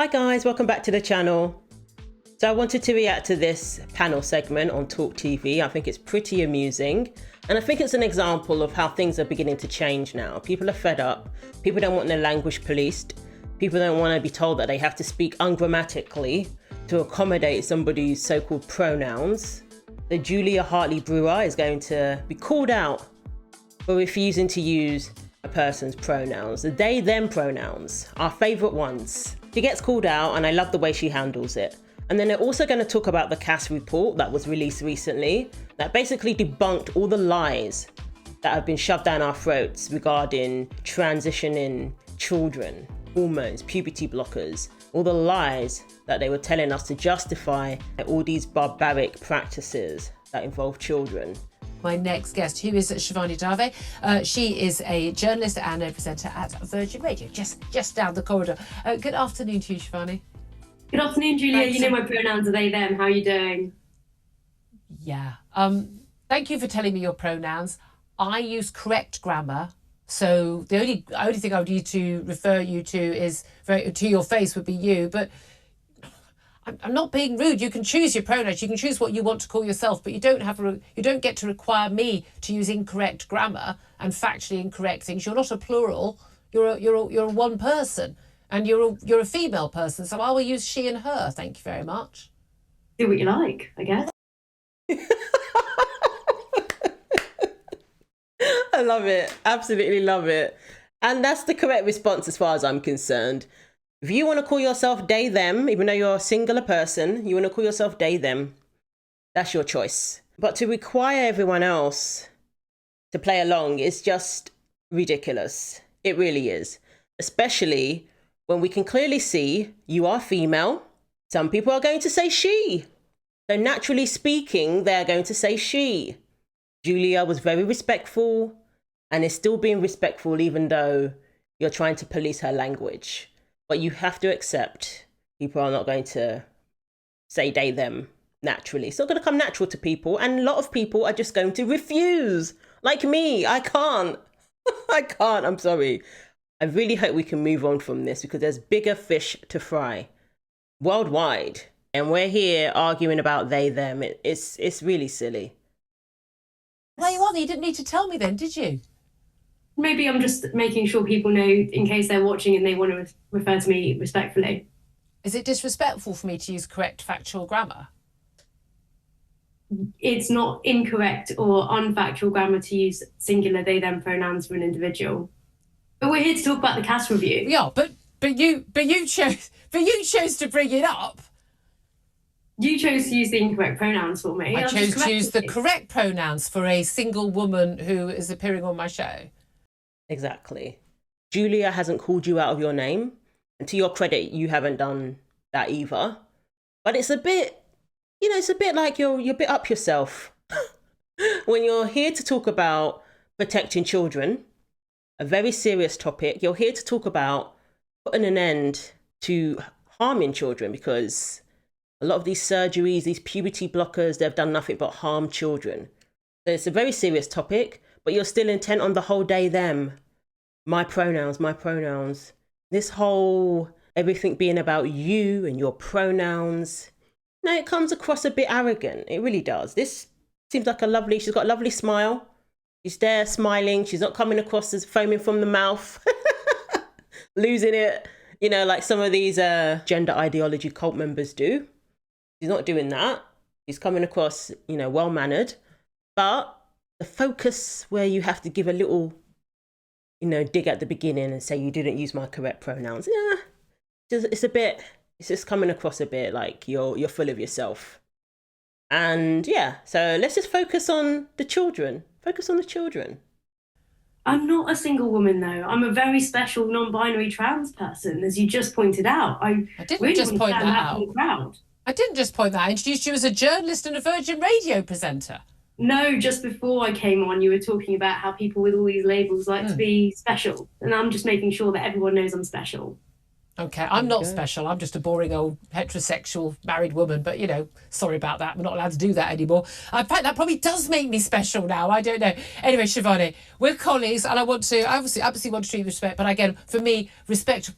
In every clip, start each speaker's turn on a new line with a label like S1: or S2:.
S1: Hi guys, welcome back to the channel. So I wanted to react to this panel segment on Talk TV. I think it's pretty amusing. And I think it's an example of how things are beginning to change now. People are fed up. People don't want their language policed. People don't want to be told that they have to speak ungrammatically to accommodate somebody's so-called pronouns. So Julia Hartley Brewer is going to be called out for refusing to use a person's pronouns. The they, them pronouns, our favourite ones. She gets called out and I love the way she handles it. And then they're also going to talk about the Cass Report that was released recently that basically debunked all the lies that have been shoved down our throats regarding transitioning children, hormones, puberty blockers, all the lies that they were telling us to justify all these barbaric practices that involve children.
S2: My next guest, who is Shivani Dave. She is a journalist and a presenter at Virgin Radio, just down the corridor. Good afternoon to you, Shivani.
S3: Good afternoon, Julia. Thanks. You know my pronouns are they, them. How are you doing?
S2: Yeah. Thank you for telling me your pronouns. I use correct grammar. So the only thing I would need to refer you to is to your face would be you. But I'm not being rude. You can choose your pronouns. You can choose what you want to call yourself, but you don't get to require me to use incorrect grammar and factually incorrect things. You're not a plural. You're a one person, and you're a female person. So I will use she and her. Thank you very much.
S3: Do what you like, I guess.
S1: I love it. Absolutely love it. And that's the correct response as far as I'm concerned. If you want to call yourself they, them, even though you're a singular person, you want to call yourself they, them, that's your choice. But to require everyone else to play along is just ridiculous. It really is. Especially when we can clearly see you are female. Some people are going to say she. So naturally speaking, they're going to say she. Julia was very respectful and is still being respectful even though you're trying to police her language. But you have to accept people are not going to say they, them naturally. It's not going to come natural to people. And a lot of people are just going to refuse. Like me, I can't. I can't, I'm sorry. I really hope we can move on from this because there's bigger fish to fry worldwide. And we're here arguing about they, them. It's really silly.
S2: There you are. You didn't need to tell me then, did you?
S3: Maybe I'm just making sure people know in case they're watching and they want to refer to me respectfully.
S2: Is it disrespectful for me to use correct factual grammar?
S3: It's not incorrect or unfactual grammar to use singular they, them pronouns for an individual. But we're here to talk about the Cass review.
S2: Yeah, but you chose to bring it up.
S3: You chose to use the incorrect pronouns for me.
S2: I chose to use the correct pronouns for a single woman who is appearing on my show.
S1: Exactly. Julia hasn't called you out of your name. And to your credit, you haven't done that either. But it's a bit, it's a bit like you're a bit up yourself. When you're here to talk about protecting children, a very serious topic, you're here to talk about putting an end to harming children because a lot of these surgeries, these puberty blockers, they've done nothing but harm children. So it's a very serious topic, but you're still intent on the whole they, them. My pronouns, my pronouns. This whole everything being about you and your pronouns. No, it comes across a bit arrogant. It really does. This seems like she's got a lovely smile. She's there smiling. She's not coming across as foaming from the mouth. Losing it, like some of these gender ideology cult members do. She's not doing that. She's coming across, well-mannered. But the focus where you have to give a little, dig at the beginning and say you didn't use my correct pronouns. Yeah, it's just coming across a bit like you're full of yourself. And yeah, so let's just focus on the children. Focus on the children.
S3: I'm not a single woman, though. I'm a very special non-binary trans person, as you just pointed out. I
S2: didn't
S3: really
S2: just point that out.
S3: In the crowd.
S2: I didn't just point that out. I introduced you as a journalist and a Virgin Radio presenter.
S3: No, just before I came on, you were talking about how people with all these labels like to be special. And I'm just making sure that everyone knows I'm special.
S2: Okay, I'm not special. I'm just a boring old heterosexual married woman. But, sorry about that. We're not allowed to do that anymore. In fact, that probably does make me special now. I don't know. Anyway, Shivani, we're colleagues, and I obviously want to treat respect. But again, for me, respect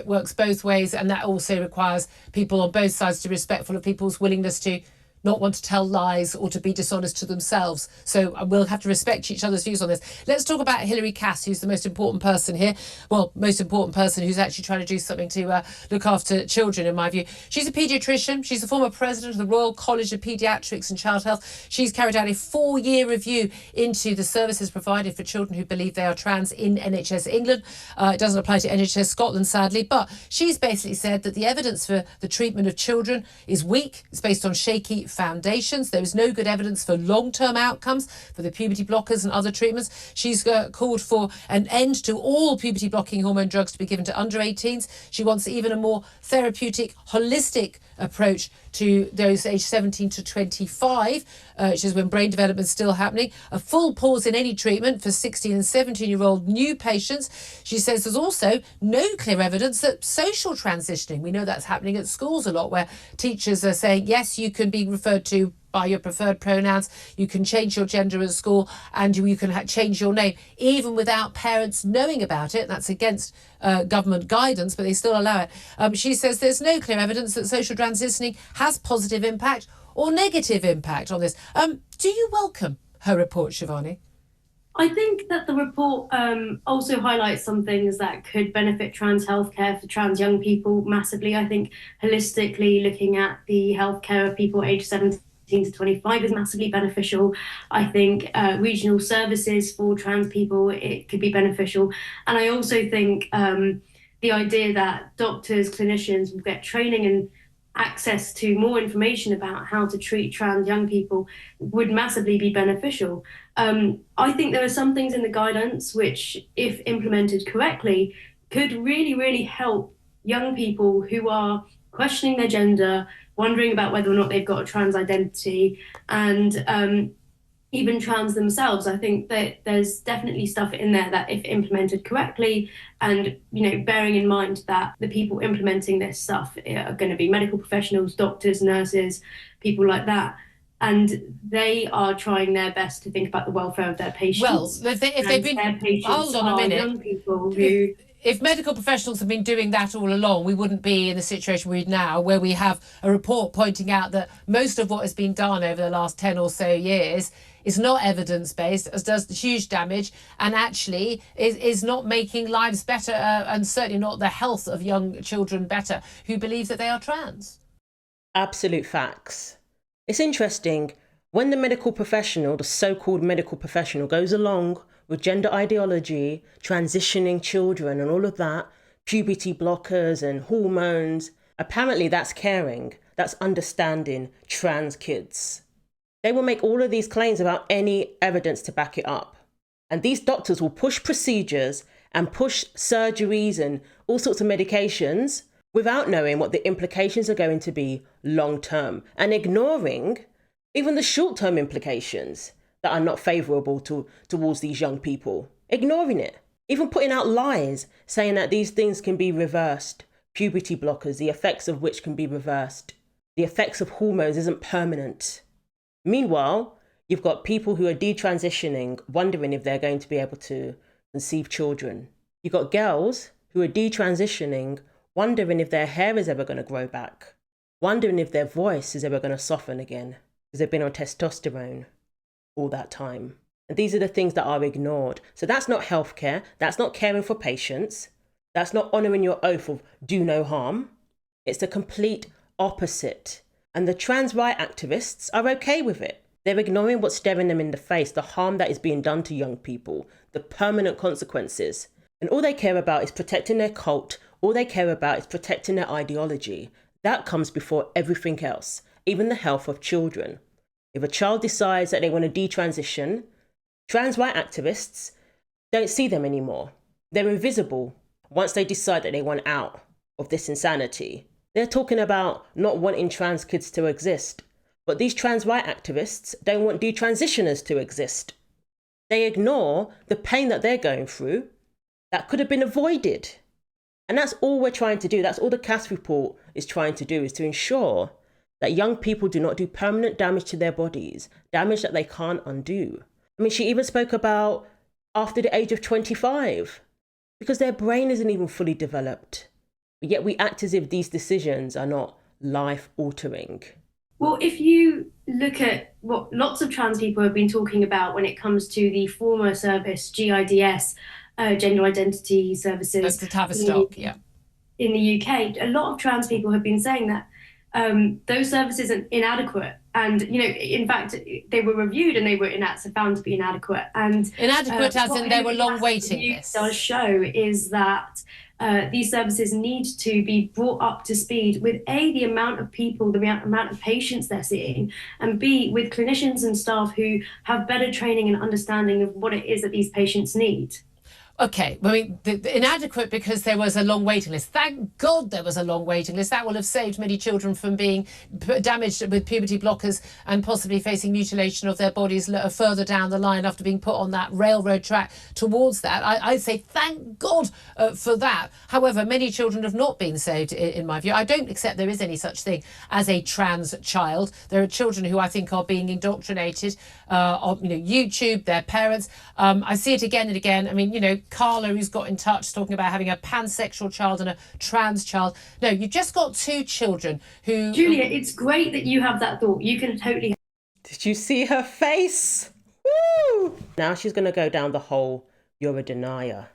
S2: works both ways, and that also requires people on both sides to be respectful of people's willingness to not want to tell lies or to be dishonest to themselves. So we'll have to respect each other's views on this. Let's talk about Hilary Cass, who's the most important person here. Well, most important person who's actually trying to do something to look after children, in my view. She's a paediatrician. She's the former president of the Royal College of Paediatrics and Child Health. She's carried out a 4-year review into the services provided for children who believe they are trans in NHS England. It doesn't apply to NHS Scotland, sadly, but she's basically said that the evidence for the treatment of children is weak. It's based on shaky foundations. There is no good evidence for long-term outcomes for the puberty blockers and other treatments. She's called for an end to all puberty blocking hormone drugs to be given to under 18s. She wants even a more therapeutic, holistic approach to those aged 17 to 25, which is when brain development is still happening. A full pause in any treatment for 16 and 17-year-old new patients. She says there's also no clear evidence that social transitioning, we know that's happening at schools a lot, where teachers are saying, yes, you can be referred to by your preferred pronouns, you can change your gender at school, and you can change your name, even without parents knowing about it. That's against government guidance, but they still allow it. She says there's no clear evidence that social transitioning has positive impact or negative impact on this. Do you welcome her report, Shivani?
S3: I think that the report also highlights some things that could benefit trans healthcare for trans young people massively. I think holistically looking at the healthcare of people aged 17 to 25 is massively beneficial. I think regional services for trans people, it could be beneficial. And I also think the idea that doctors, clinicians will get training and access to more information about how to treat trans young people would massively be beneficial. I think there are some things in the guidance which, if implemented correctly, could really, really help young people who are questioning their gender, wondering about whether or not they've got a trans identity, and even trans themselves. I think that there's definitely stuff in there that, if implemented correctly, and bearing in mind that the people implementing this stuff are going to be medical professionals, doctors, nurses, people like that, and they are trying their best to think about the welfare of their patients.
S2: Well, if they've been,
S3: their patients
S2: hold on a minute,
S3: young people who.
S2: If medical professionals have been doing that all along, we wouldn't be in the situation we're in now, where we have a report pointing out that most of what has been done over the last 10 or so years is not evidence-based, as does huge damage, and actually is not making lives better, and certainly not the health of young children better who believe that they are trans.
S1: Absolute facts. It's interesting, when the medical professional, the so-called medical professional, goes along with gender ideology, transitioning children and all of that, puberty blockers and hormones, apparently that's caring, that's understanding trans kids. They will make all of these claims without any evidence to back it up. And these doctors will push procedures and push surgeries and all sorts of medications without knowing what the implications are going to be long term, and ignoring even the short term implications that are not favourable towards these young people. Ignoring it. Even putting out lies, saying that these things can be reversed. Puberty blockers, the effects of which can be reversed. The effects of hormones isn't permanent. Meanwhile, you've got people who are detransitioning, wondering if they're going to be able to conceive children. You've got girls who are detransitioning, wondering if their hair is ever going to grow back. Wondering if their voice is ever going to soften again, because they've been on testosterone all that time. And these are the things that are ignored. So that's not healthcare. That's not caring for patients. That's not honouring your oath of do no harm. It's the complete opposite. And the trans right activists are okay with it. They're ignoring what's staring them in the face, the harm that is being done to young people, the permanent consequences. And all they care about is protecting their cult. All they care about is protecting their ideology. That comes before everything else, even the health of children. If a child decides that they want to detransition, trans right activists don't see them anymore. They're invisible once they decide that they want out of this insanity. They're talking about not wanting trans kids to exist, but these trans right activists don't want detransitioners to exist. They ignore the pain that they're going through that could have been avoided And that's all we're trying to do. That's all the Cass Report is trying to do, is to ensure that young people do not do permanent damage to their bodies, damage that they can't undo. I mean, she even spoke about after the age of 25, because their brain isn't even fully developed. But yet we act as if these decisions are not life-altering.
S3: Well, if you look at what lots of trans people have been talking about when it comes to the former service, GIDS, gender identity services.
S2: The Tavistock, yeah.
S3: In the UK, a lot of trans people have been saying that those services are inadequate. And, you know, in fact, they were reviewed and they were found to be inadequate. And
S2: inadequate as in there were long waiting lists.
S3: Does show is that these services need to be brought up to speed with A, the amount of people, the amount of patients they're seeing, and B, with clinicians and staff who have better training and understanding of what it is that these patients need.
S2: Okay, I mean, the inadequate because there was a long waiting list. Thank God there was a long waiting list. That will have saved many children from being damaged with puberty blockers and possibly facing mutilation of their bodies further down the line after being put on that railroad track towards that. I'd say thank God for that. However, many children have not been saved, in my view. I don't accept there is any such thing as a trans child. There are children who I think are being indoctrinated on YouTube, their parents. I see it again and again. I mean, Carla, who's got in touch talking about having a pansexual child and a trans child. No, you've just got two children who...
S3: Julia, it's great that you have that thought. You can totally...
S1: Did you see her face? Woo! Now she's going to go down the whole, you're a denier.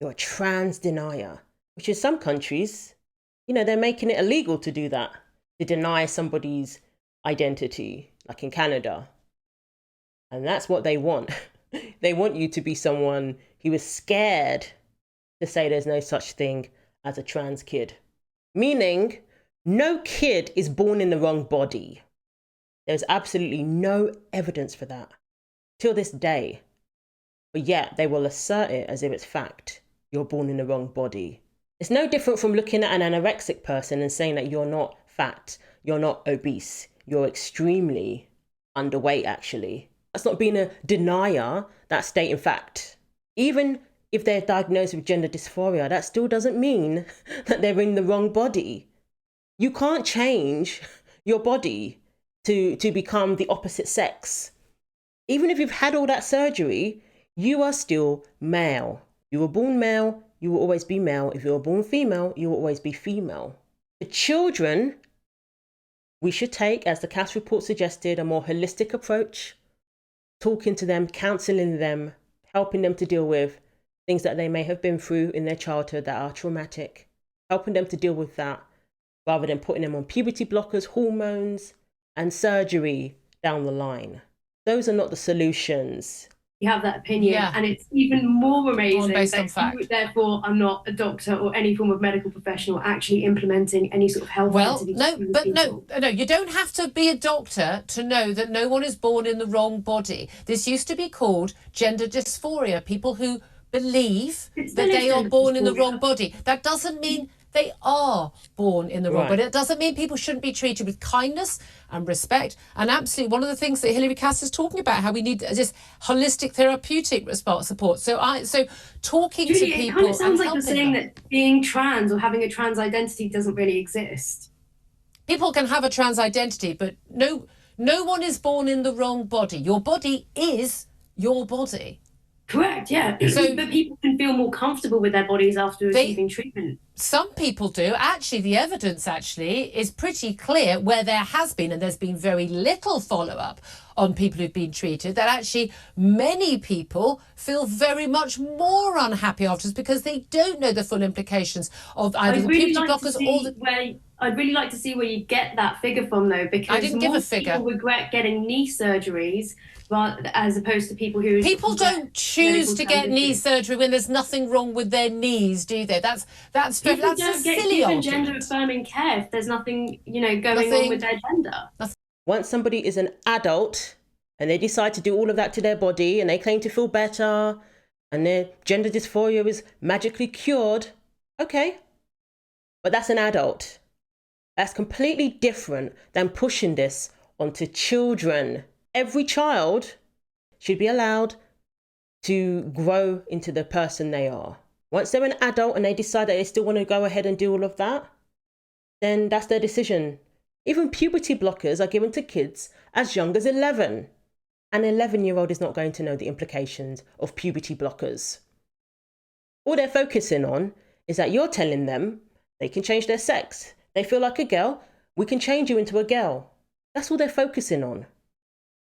S1: You're a trans denier. Which in some countries, they're making it illegal to do that. To deny somebody's identity, like in Canada. And that's what they want. They want you to be someone who is scared to say there's no such thing as a trans kid. Meaning, no kid is born in the wrong body. There's absolutely no evidence for that till this day. But yet they will assert it as if it's fact. You're born in the wrong body. It's no different from looking at an anorexic person and saying that you're not fat, you're not obese, you're extremely underweight actually. That's not being a denier, that's stating fact. Even if they're diagnosed with gender dysphoria, that still doesn't mean that they're in the wrong body. You can't change your body to become the opposite sex. Even if you've had all that surgery, you are still male. You were born male, you will always be male. If you were born female, you will always be female. The children, we should take, as the Cass Report suggested, a more holistic approach. Talking to them, counselling them, helping them to deal with things that they may have been through in their childhood that are traumatic, helping them to deal with that rather than putting them on puberty blockers, hormones, and surgery down the line. Those are not the solutions.
S3: You have that opinion, and it's even more amazing that you, therefore, are not a doctor or any form of medical professional actually implementing any sort of health.
S2: No, you don't have to be a doctor to know that no one is born in the wrong body. This used to be called gender dysphoria, people who believe that they are born in the wrong body. That doesn't mean they are born in the wrong body. It doesn't mean people shouldn't be treated with kindness and respect. And absolutely, one of the things that Hilary Cass is talking about, how we need this holistic therapeutic support. So talking
S3: Julia,
S2: to people,
S3: it kind of sounds like you're saying
S2: them.
S3: that being trans or having a trans identity doesn't really exist.
S2: People can have a trans identity, but no one is born in the wrong body. Your body is your body.
S3: Correct, yeah. So, but people can feel more comfortable with their bodies after receiving treatment.
S2: Some people do. Actually, the evidence is pretty clear where there has been, and there's been very little follow-up on people who've been treated, that actually many people feel very much more unhappy afterwards because they don't know the full implications of either the puberty blockers or the...
S3: I'd really like to see where you get that figure from, though, because
S2: I didn't give a figure.
S3: People regret getting knee surgeries as opposed to people who...
S2: People don't choose to get knee surgery when there's nothing wrong with their knees, do they? That's a silly argument.
S3: Gender-affirming care if there's nothing, going on with their gender.
S1: Once somebody is an adult and they decide to do all of that to their body and they claim to feel better and their gender dysphoria is magically cured, okay. But that's an adult. That's completely different than pushing this onto children. Every child should be allowed to grow into the person they are. Once they're an adult and they decide that they still want to go ahead and do all of that, then that's their decision. Even puberty blockers are given to kids as young as 11. An 11-year-old is not going to know the implications of puberty blockers. All they're focusing on is that you're telling them they can change their sex. They feel like a girl, we can change you into a girl. That's all they're focusing on.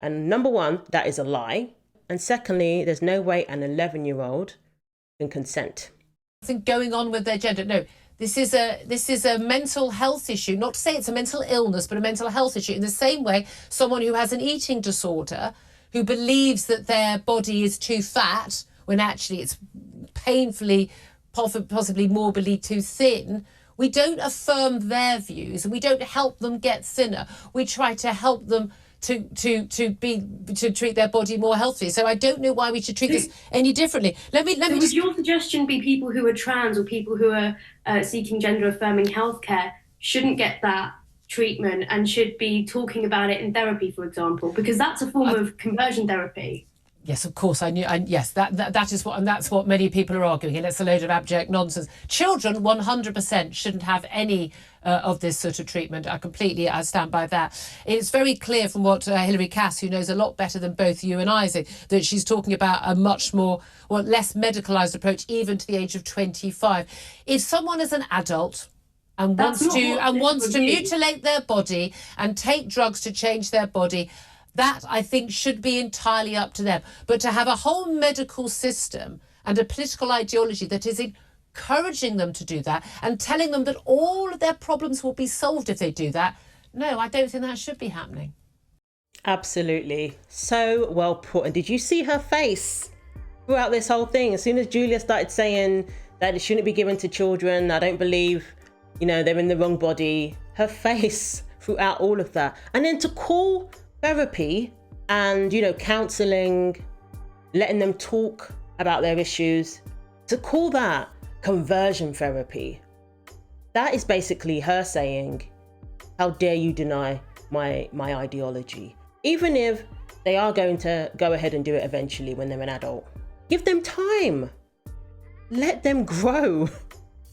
S1: And number one, that is a lie. And secondly, there's no way an 11-year-old can consent.
S2: Nothing going on with their gender. No, this is a mental health issue. Not to say it's a mental illness, but a mental health issue. In the same way, someone who has an eating disorder, who believes that their body is too fat, when actually it's painfully, possibly morbidly too thin, we don't affirm their views and we don't help them get thinner. We try to help them to treat their body more healthily. So I don't know why we should treat this any differently. Let me
S3: Would your suggestion be people who are trans or people who are seeking gender affirming healthcare shouldn't get that treatment and should be talking about it in therapy, for example, because that's a form of conversion therapy?
S2: Yes, of course, I knew. Yes, that is what, and that's what many people are arguing, and it's a load of abject nonsense. Children, 100%, shouldn't have any of this sort of treatment. I stand by that. It's very clear from what Hilary Cass, who knows a lot better than both you and I, say, that she's talking about a much more, less medicalised approach, even to the age of 25. If someone is an adult and wants to mutilate their body and take drugs to change their body, that, I think, should be entirely up to them. But to have a whole medical system and a political ideology that is encouraging them to do that and telling them that all of their problems will be solved if they do that, no, I don't think that should be happening.
S1: Absolutely. So well put. And did you see her face throughout this whole thing? As soon as Julia started saying that it shouldn't be given to children, I don't believe, they're in the wrong body, her face throughout all of that. And then to call therapy and, counselling, letting them talk about their issues, to call that conversion therapy, that is basically her saying, how dare you deny my ideology? Even if they are going to go ahead and do it eventually when they're an adult, give them time. Let them grow.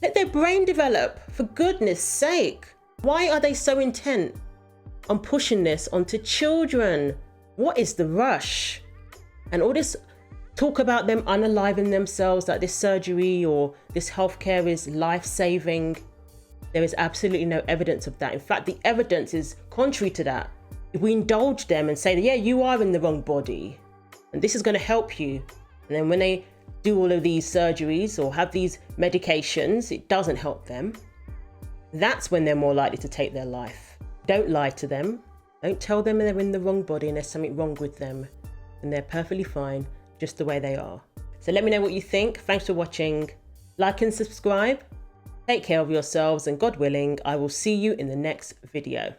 S1: Let their brain develop, for goodness sake. Why are they so intent on pushing this onto children? What is the rush? And all this talk about them unaliving themselves, that this surgery or this healthcare is life-saving, there is absolutely no evidence of that. In fact, the evidence is contrary to that. If we indulge them and say, yeah, you are in the wrong body and this is going to help you, and then when they do all of these surgeries or have these medications, it doesn't help them, that's when they're more likely to take their life. Don't lie to them. Don't tell them they're in the wrong body and there's something wrong with them, and they're perfectly fine just the way they are. So let me know what you think. Thanks for watching. Like and subscribe. Take care of yourselves, and God willing, I will see you in the next video.